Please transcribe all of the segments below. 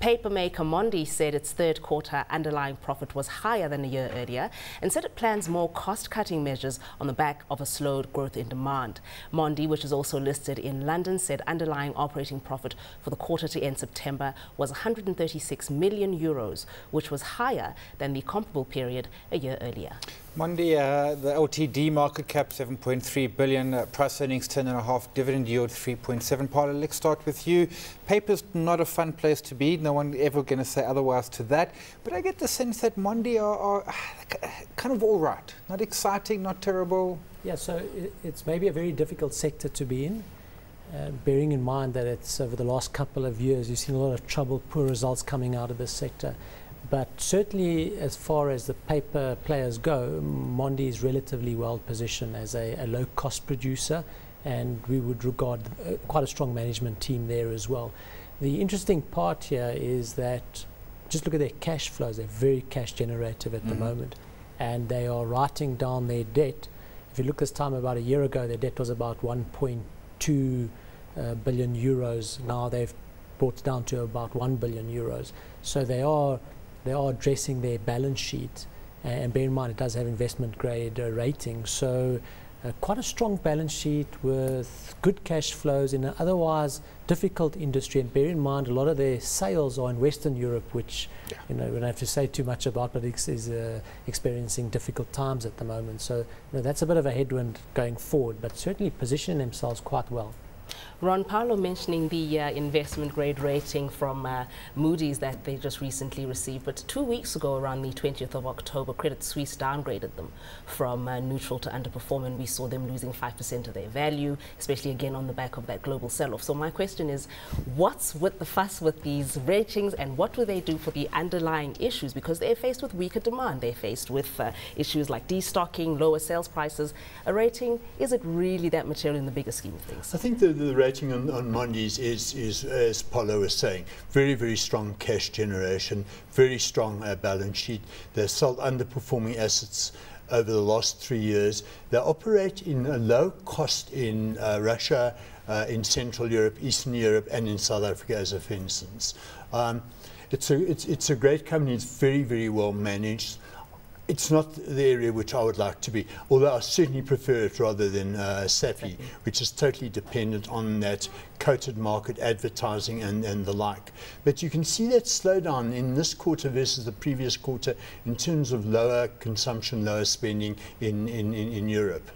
Papermaker Mondi said its third quarter underlying profit was higher than a year earlier and said it plans more cost-cutting measures on the back of a slowed growth in demand. Mondi, which is also listed in London, said underlying operating profit for the quarter to end September was 136 million euros, which was higher than the comparable period a year earlier. Mondi, the LTD market cap 7.3 billion, price earnings 10.5, dividend yield 3.7. Paolo, let's start with you. Paper's not a fun place to be. No one ever going to say otherwise to that. But I get the sense that Mondi are kind of all right. Not exciting, not terrible. Yeah, so it's maybe a very difficult sector to be in. Bearing in mind that it's over the last couple of years, you've seen a lot of trouble, poor results coming out of this sector. But certainly, as far as the paper players go, Mondi is relatively well positioned as a low-cost producer, and we would regard quite a strong management team there as well. The interesting part here is that just look at their cash flows. They're very cash generative at the moment, and they are writing down their debt. If you look this time about a year ago, their debt was about 1.2 billion euros. Now they've brought it down to about 1 billion euros. So they are addressing their balance sheet, and bear in mind it does have investment grade rating, so quite a strong balance sheet with good cash flows in an otherwise difficult industry. And bear in mind a lot of their sales are in Western Europe, which we don't have to say too much about, but is experiencing difficult times at the moment. So that's a bit of a headwind going forward, but certainly positioning themselves quite well. Ron, Paolo mentioning the investment grade rating from Moody's that they just recently received, but 2 weeks ago, around the 20th of October, Credit Suisse downgraded them from neutral to underperforming. We saw them losing 5% of their value, especially again on the back of that global sell-off. So my question is, what's with the fuss with these ratings, and what will they do for the underlying issues? Because they're faced with weaker demand, they're faced with issues like destocking, lower sales prices. A rating, is it really that material in the bigger scheme of things? I think the rating on Mondi's is, as Paolo was saying, very, very strong cash generation, very strong balance sheet. They've sold underperforming assets over the last 3 years. They operate in a low cost in Russia, in Central Europe, Eastern Europe, and in South Africa, as a for instance. It's a great company. It's very, very well managed. It's not the area which I would like to be, although I certainly prefer it rather than SAPI, which is totally dependent on that coated market advertising and the like. But you can see that slowdown in this quarter versus the previous quarter in terms of lower consumption, lower spending in Europe.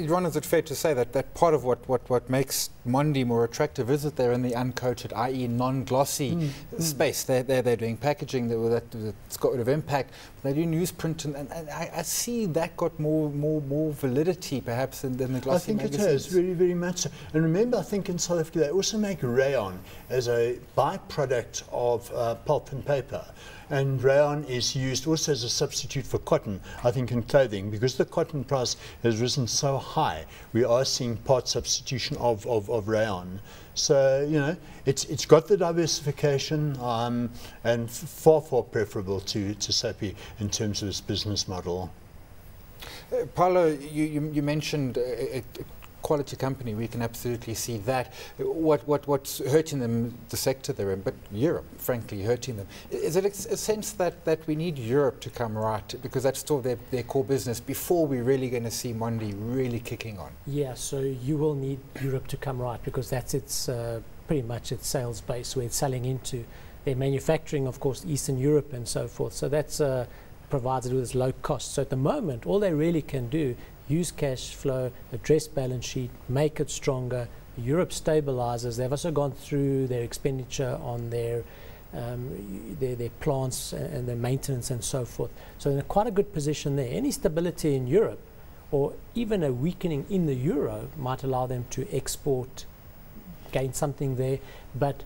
Ron, is it fair to say that part of what makes Mondi more attractive is that they're in the uncoated, i.e. non-glossy space? They're doing packaging that's got a bit of impact. They do newsprint, and I see that got more validity perhaps than the glossy magazines. I think it has, very, very much so. And remember, I think in South Africa they also make rayon as a byproduct of pulp and paper. And rayon is used also as a substitute for cotton, I think, in clothing. Because the cotton price has risen so high, we are seeing part substitution of rayon. So, it's got the diversification and far, far preferable to SAPI in terms of its business model. Paolo, you mentioned quality company. We can absolutely see that. What's hurting them, the sector they're in, but Europe, frankly, hurting them. Is it a sense that we need Europe to come right, because that's still their core business, before we're really going to see Mondi really kicking on? Yeah, so you will need Europe to come right, because that's its pretty much its sales base, where it's selling into. Their manufacturing, of course, Eastern Europe and so forth. So that's provides it with its low cost. So at the moment, all they really can do, use cash flow, address balance sheet, make it stronger. Europe stabilizes. They've also gone through their expenditure on their plants and their maintenance and so forth. So they're in quite a good position there. Any stability in Europe, or even a weakening in the euro, might allow them to export, gain something there. But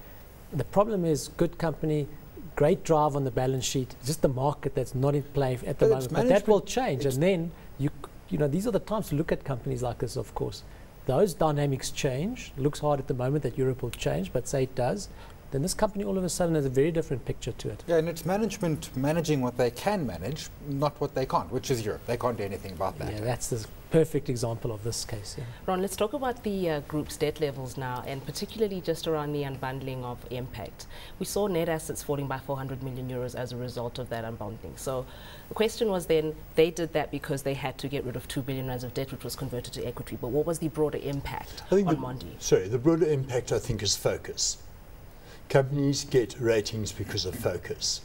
the problem is, good company, great drive on the balance sheet, just the market that's not in play at the moment. But that will change, and then these are the times to look at companies like this, of course. Those dynamics change. It looks hard at the moment that Europe will change, but say it does, then this company all of a sudden has a very different picture to it. Yeah, and it's management managing what they can manage, not what they can't, which is Europe. They can't do anything about that. Yeah, that's the perfect example of this case. Yeah. Ron, let's talk about the group's debt levels now, and particularly just around the unbundling of Impact. We saw net assets falling by 400 million euros as a result of that unbundling. So the question was then, they did that because they had to get rid of 2 billion rands of debt, which was converted to equity. But what was the broader impact on Mondi? Sorry, the broader impact, I think, is focus. Companies get ratings because of focus.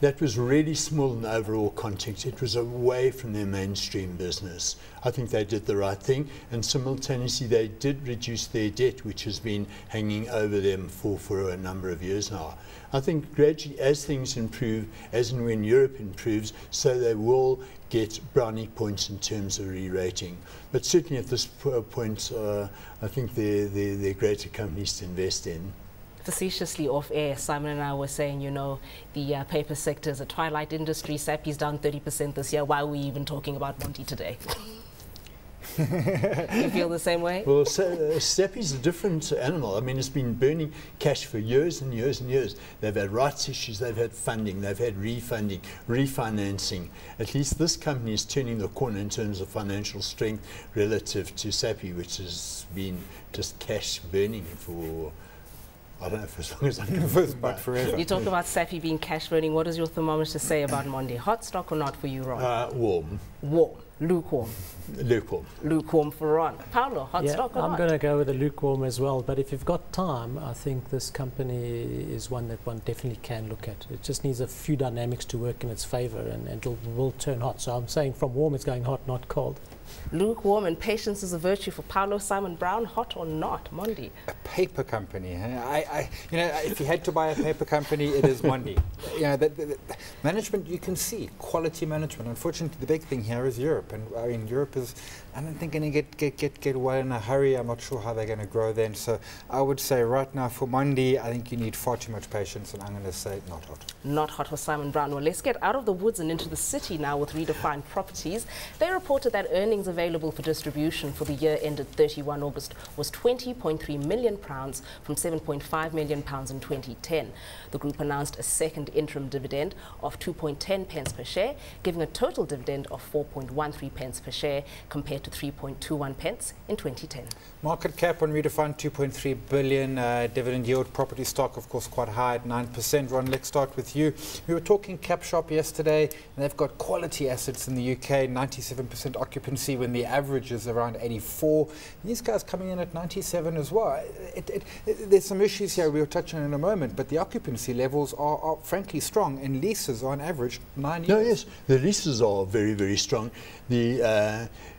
That was really small in the overall context. It was away from their mainstream business. I think they did the right thing, and simultaneously they did reduce their debt, which has been hanging over them for a number of years now. I think gradually, as things improve, as and when Europe improves, so they will get brownie points in terms of re-rating. But certainly at this point, I think they're greater companies to invest in. Facetiously off air, Simon and I were saying, you know, the paper sector is a twilight industry. SAPI's down 30% this year. Why are we even talking about Mondi today? You feel the same way? Well, SAPI's a different animal. I mean, it's been burning cash for years and years and years. They've had rights issues, they've had funding, they've had refunding, refinancing. At least this company is turning the corner in terms of financial strength relative to SAPI, which has been just cash burning for, I don't know, for as long as I can remember, but forever. You talk about SAPI being cash burning. What does your thermometer say about Mondi? Hot stock or not for you, Ron? Warm. Warm. Lukewarm. Lukewarm. Lukewarm for Ron. Paolo, hot stock or not? I'm going to go with the lukewarm as well. But if you've got time, I think this company is one that one definitely can look at. It just needs a few dynamics to work in its favour, and it will turn hot. So I'm saying from warm it's going hot, not cold. Lukewarm and patience is a virtue for Paolo. Simon Brown, hot or not? Mondi. A paper company. You know, if you had to buy a paper company, it is Mondi. You know, the management, you can see quality management. Unfortunately, the big thing here is Europe, and I mean, Europe is, I don't think, going to get well in a hurry. I'm not sure how they're going to grow then. So I would say right now for Mondi, I think you need far too much patience, and I'm going to say not hot. Not hot for Simon Brown. Well, let's get out of the woods and into the city now with Redefine Properties. They reported that earnings available for distribution for the year ended 31 August was £20.3 million from £7.5 million in 2010. The group announced a second interim dividend of 2.10 pence per share, giving a total dividend of 4.13 pence per share compared to 3.21 pence in 2010. Market cap on Redefine 2.3 billion. Dividend yield, property stock, of course, quite high at 9%. Ron, let's start with you. We were talking Cap Shop yesterday, and they've got quality assets in the UK, 97% occupancy when the average is around 84. These guys coming in at 97 as well. There's some issues here we'll touch on in a moment, but the occupancy levels are frankly strong, and leases are on average 9 years. No, yes, the leases are very, very strong.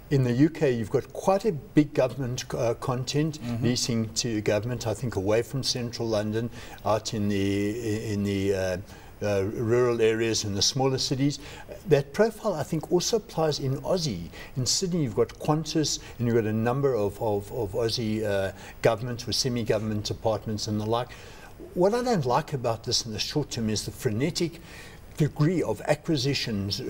In the UK, you've got quite a big government content, leasing to government, I think away from central London, out in the rural areas and the smaller cities. That profile, I think, also applies in Aussie. In Sydney, you've got Qantas, and you've got a number of Aussie governments with semi-government departments and the like. What I don't like about this in the short term is the frenetic degree of acquisitions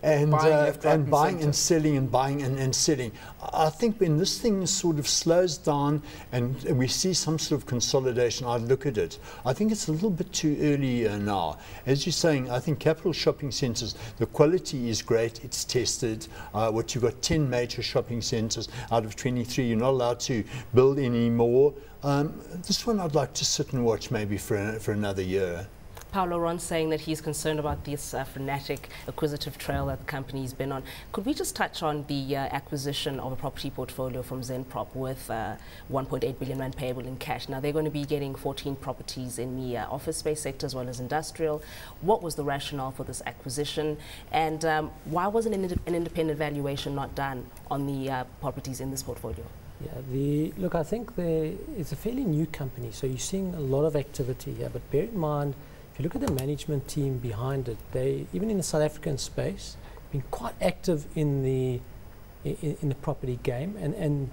and buying and selling and buying and selling. I think when this thing sort of slows down and we see some sort of consolidation, I'd look at it. I think it's a little bit too early now. As you're saying, I think capital shopping centres, the quality is great, it's tested. What you've got 10 major shopping centres out of 23, you're not allowed to build any more. This one I'd like to sit and watch maybe for another year. Paolo, Ron saying that he's concerned about this frenetic acquisitive trail that the company's been on. Could we just touch on the acquisition of a property portfolio from Zenprop with 1.8 billion rand payable in cash? Now, they're going to be getting 14 properties in the office space sector as well as industrial. What was the rationale for this acquisition? And why wasn't an independent valuation not done on the properties in this portfolio? Yeah, look, I think it's a fairly new company, so you're seeing a lot of activity here, but bear in mind, if you look at the management team behind it, they, even in the South African space, been quite active in the property game, and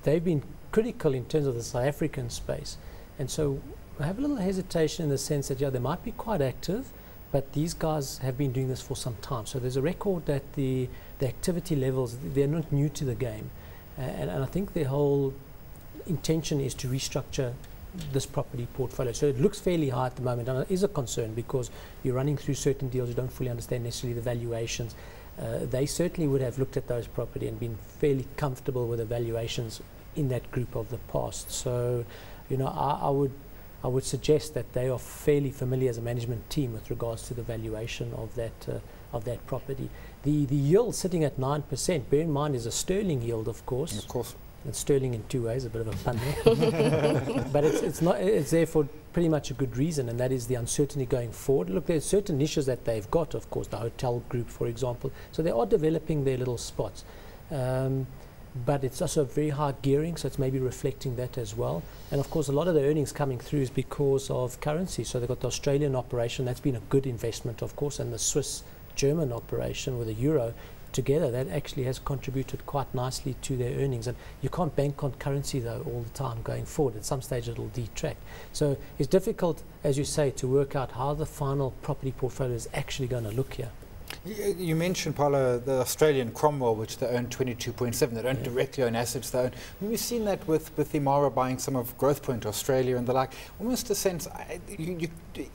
they've been critical in terms of the South African space. And so I have a little hesitation in the sense that, yeah, they might be quite active, but these guys have been doing this for some time. So there's a record that the activity levels, they're not new to the game. And I think their whole intention is to restructure this property portfolio. So it looks fairly high at the moment, and it is a concern because you're running through certain deals, you don't fully understand necessarily the valuations. they certainly would have looked at those property and been fairly comfortable with the valuations in that group of the past. So, you know, I would suggest that they are fairly familiar as a management team with regards to the valuation of that property. The yield sitting at 9%, bear in mind, is a sterling yield, of course. Of course. It's sterling in two ways, a bit of a pun there. But it's there for pretty much a good reason, and that is the uncertainty going forward. Look, there's certain niches that they've got, of course, the hotel group, for example. So they are developing their little spots. But it's also very high gearing, so it's maybe reflecting that as well. And of course, a lot of the earnings coming through is because of currency. So they've got the Australian operation, that's been a good investment, of course, and the Swiss-German operation with the euro together, that actually has contributed quite nicely to their earnings. And you can't bank on currency, though, all the time going forward. At some stage, it'll detract. So it's difficult, as you say, to work out how the final property portfolio is actually going to look here. You mentioned, Paolo, the Australian Cromwell, which they own 22.7%. They don't directly own assets, they own. We've seen that with Imara buying some of Growth Point Australia and the like. Almost a sense,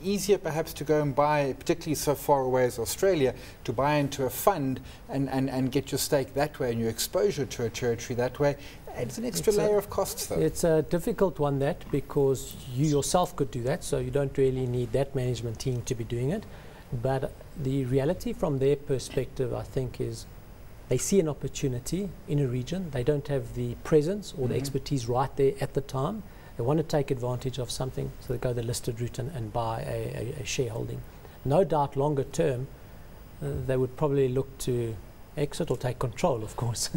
easier perhaps to go and buy, particularly so far away as Australia, to buy into a fund and get your stake that way and your exposure to a territory that way. It's an extra layer of costs, though. It's a difficult one, that, because you yourself could do that, so you don't really need that management team to be doing it. But the reality from their perspective, I think, is they see an opportunity in a region. They don't have the presence or the expertise right there at the time. They want to take advantage of something, so they go the listed route and buy a shareholding. No doubt, longer term, they would probably look to exit or take control, of course.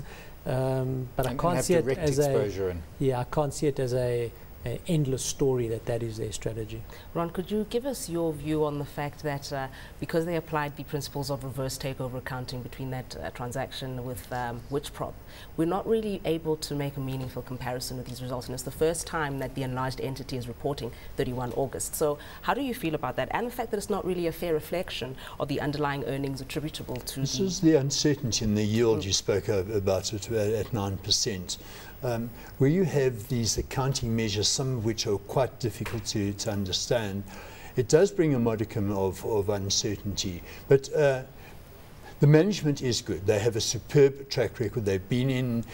But I can't see it as I can't see it as an endless story that is their strategy. Ron, could you give us your view on the fact that because they applied the principles of reverse takeover accounting between that transaction with Witchprop, we're not really able to make a meaningful comparison of these results, and it's the first time that the enlarged entity is reporting 31 August. So how do you feel about that, and the fact that it's not really a fair reflection of the underlying earnings attributable to this is the uncertainty in the yield you spoke about it at 9%. Where you have these accounting measures, some of which are quite difficult to understand, it does bring a modicum of uncertainty. But the management is good. They have a superb track record. They've been in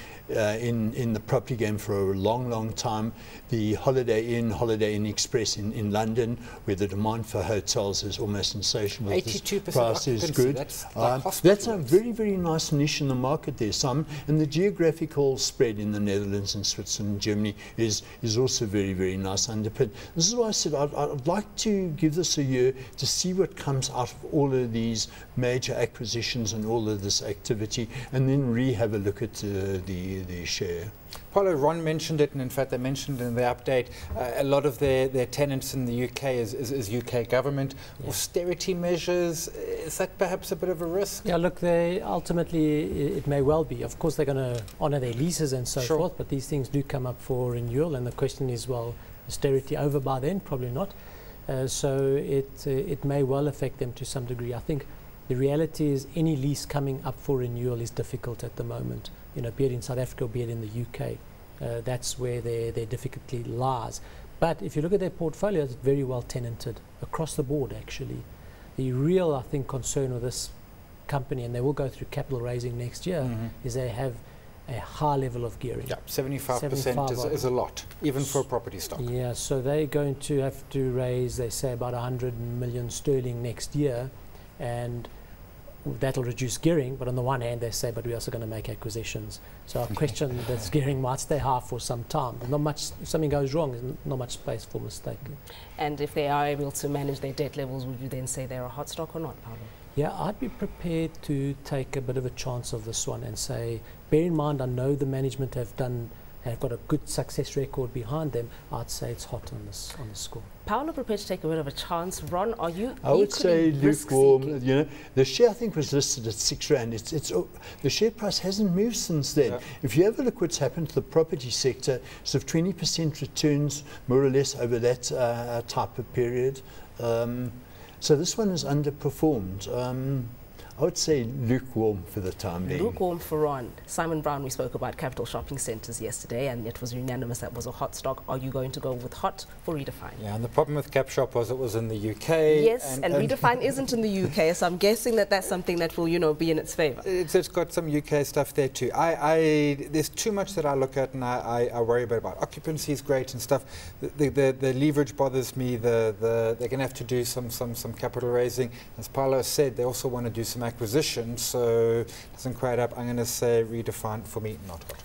the property game for a long time. The Holiday Inn Express in London, where the demand for hotels is almost insatiable. 82% price is good. That's a very nice niche in the market there. And the geographical spread in the Netherlands and Switzerland, Germany is also very nice underpinned. This is why I said I'd like to give this a year to see what comes out of all of these major acquisitions and all of this activity, and then have a look at the share. Paolo, Ron mentioned it, and in fact they mentioned in the update a lot of their tenants in the UK is UK government. Yeah. Austerity measures, is that perhaps a bit of a risk? Yeah, look, ultimately it may well be. Of course they're going to honour their leases and so forth, but these things do come up for renewal, and the question is, well, austerity over by then? Probably not. So it may well affect them to some degree. I think the reality is any lease coming up for renewal is difficult at the moment, you know, be it in South Africa or be it in the UK. That's where their difficulty lies. But if you look at their portfolio, it's very well tenanted across the board, actually. The real, I think, concern with this company, and they will go through capital raising next year, is they have a high level of gearing. Yeah, 75% is a lot, even for a property stock. Yeah, so they're going to have to raise, they say, about 100 million sterling next year, and that'll reduce gearing, but on the one hand they say, but we're also going to make acquisitions. So I question that gearing might stay high for some time. There's not much, if something goes wrong, there's not much space for mistake. And if they are able to manage their debt levels, would you then say they're a hot stock or not, Paolo? Yeah, I'd be prepared to take a bit of a chance of this one and say, bear in mind, I know the management have got a good success record behind them. I'd say it's hot on this score. Paolo, prepared to take a bit of a chance. Ron, are you? I would say lukewarm. You know, the share I think was listed at R6. The share price hasn't moved since then. Yeah. If you have a look what's happened to the property sector, sort of 20% returns more or less over that type of period. So this one has underperformed. I would say lukewarm for the time being. Lukewarm for Ron. Simon Brown, we spoke about capital shopping centres yesterday, and it was unanimous that was a hot stock. Are you going to go with hot for Redefine? Yeah, and the problem with Cap Shop was it was in the UK. Yes, and Redefine isn't in the UK, so I'm guessing that that's something that will, be in its favour. It's got some UK stuff there too. There's too much that I look at and I worry about. Occupancy is great and stuff. The leverage bothers me. They're going to have to do some capital raising. As Paolo said, they also want to do some acquisition, so it doesn't quite up. I'm going to say Redefine for me, not hot.